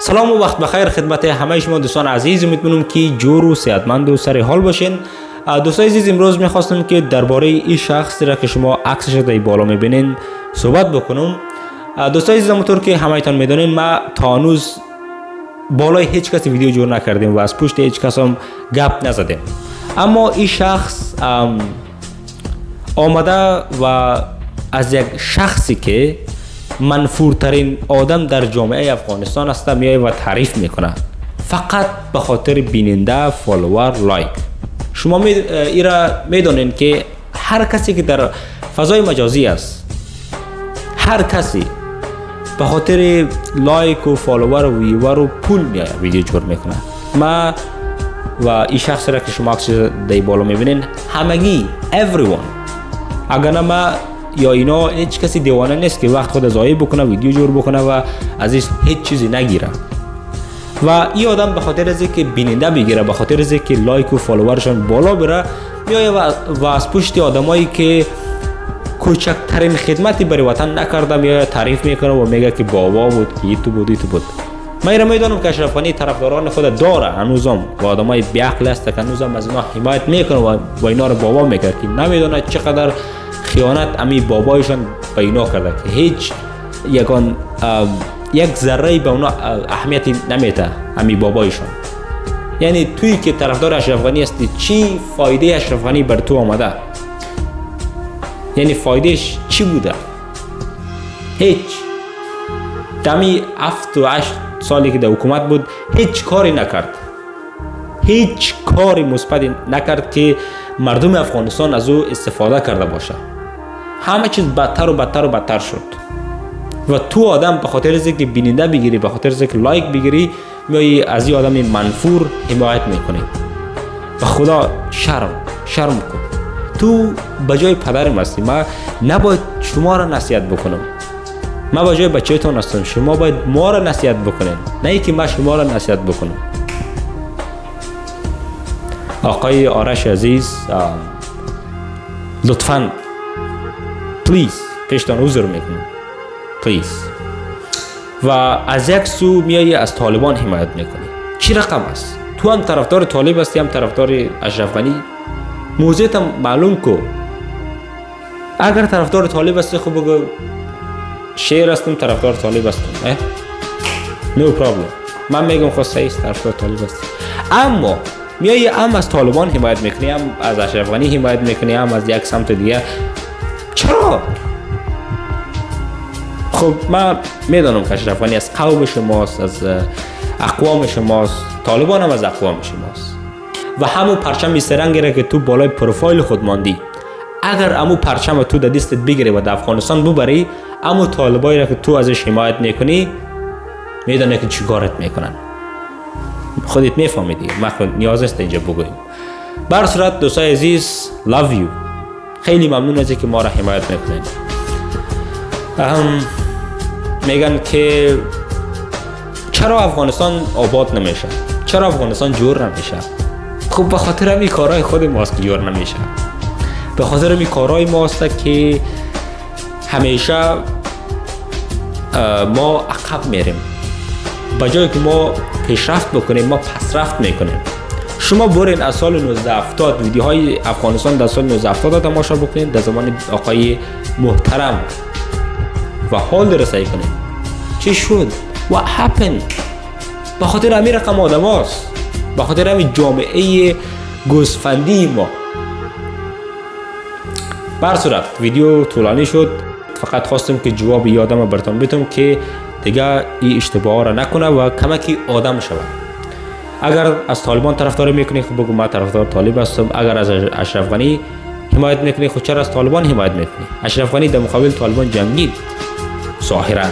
سلام و وقت بخیر خدمت همه شما دوستان عزیز. امیدوارم که جور و صحتمند و سر حال باشین. دوستان عزیز، امروز میخواستم که درباره این شخصی را که شما عکسش در بالا میبینین صحبت بکنم. دوستان عزیز، همونطور که همه‌تان میدونین ما تا هنوز بالای هیچ کسی ویدیو جور نکردیم و از پشت هیچ کس هم گپ نزدیم، اما این شخص آمده و از یک شخصی که منفورترین آدم در جامعه افغانستان است میای و تعریف میکنه، فقط به خاطر بیننده، فالوور، لایک. شما ایرا میدونین که هر کسی که در فضای مجازی است، هر کسی به خاطر لایک و فالوور و ویور و پول میای ویدیو جور میکنه. ما و این شخصی را که شما عکسش در بالا میبینین همگی everyone، اگر نه ما یا اینا، هیچ کسی دیوانه نیست که وقت خود ضایع بکنه ویدیو جور بکنه و از هیچ چیزی نگیره. و این آدم به خاطر از اینکه بیننده بگیره، به خاطر از اینکه لایک و فالوورشان بالا بره، میایه و از پشت آدمایی که کوچکترین خدمتی برای وطن نکرده میایه تعریف میکنه و میگه که بابا بود، که ایتو بود. من ایرا میدونم که اشرف غنی طرفداران خود داره هنوزم و آدمای بیعقل است که هنوزم از اینا حمایت میکنه و اینا رو بابا میگه که نمیدونه چقدر خیانت امی بابایشان به اینا کرده که هیچ یک ذره به اونا اهمیتی نمیده امی بابایشان. یعنی توی که طرفدار اشرف غنی هستی، چی فایده اشرف غنی بر تو آمده؟ یعنی فایدهش چی بوده؟ هیچ. دمی 7 و 8 سالی که در حکومت بود هیچ کاری نکرد، هیچ کاری مثبتی نکرد که مردم افغانستان از او استفاده کرده باشه. همه چیز بدتر و بدتر شد. و تو آدم به خاطر از اینکه بیننده بگیری، به خاطر از اینکه لایک بگیری، میای از این آدم منفور حمایت میکنی. و خدا شرم کن. تو بجای پدرم هستی، ما نباید شما را نصیحت بکنم، ما بجای بچه‌تون هستم، شما باید ما را نصیحت بکنین، نه اینکه ما شما را نصیحت بکنم. آقای آرش عزیز، لطفاً پلیز پیشتان عذر میکنم، پلیز. و از یک سو میایی از طالبان حمایت میکنی. چی رقم است؟ تو هم طرفدار طالب هستی، هم طرفدار اشرف غنی. موضوعت هم معلوم کو. اگر طرفدار طالب هستی خب بگو شعر هستم، طرفدار طالب هستم، نو پرابلم. من میگم خود صحیح است، طرفدار طالب هستی. اما میایی هم از طالبان حمایت میکنی، هم از اشرف غنی حمایت میکنی، هم از یک سمت دیگه. چرا؟ خب من میدونم که اشرف غنی از قوم شماست، از اقوام شماست، طالبان هم از اقوام شماست. و همون پرچم سرنگی را که تو بالای پروفایل خود ماندی، اگر همون پرچم تو در دستت بگیری و در افغانستان ببری، همون طالبایی را که تو ازش حمایت میکنی میدونه که چی کارت میکنن. خودت میفهمی دیگه، من خود نیاز است اینجا بگویم. بر صورت دوستای عزیز، love you. خیلی ممنون از اینکه ما را حمایت میکنین. میگن که چرا افغانستان آباد نمیشه، چرا افغانستان جور نمیشه؟ خب به خاطر همین کارهای خود ماست که جور نمیشه. به خاطر همین کارهای ماست که همیشه ما عقب میریم. بجای که ما پیشرفت بکنیم ما پسرفت میکنیم. شما برین از سال 1970 ویدیوهای افغانستان در سال 1970 تماشا بکنید، در زمان آقای محترم، و حال رسایی کنید چی شد، what happened. به خاطر همین رقم آدم هاست، به خاطر همین جامعه گوسفندی ما. بر صورت ویدیو طولانی شد، فقط خواستم که جواب یادم براتون بدم که دیگه این اشتباه را نکنه و کمکی آدم شود. اگر از طالبان طرفداری میکنی خب بگو ما طرفدار طالب هستم. اگر از اشرف غنی حمایت میکنی خب چرا از طالبان حمایت میکنی؟ اشرف غنی در مقابل طالبان جنگید ظاهرا.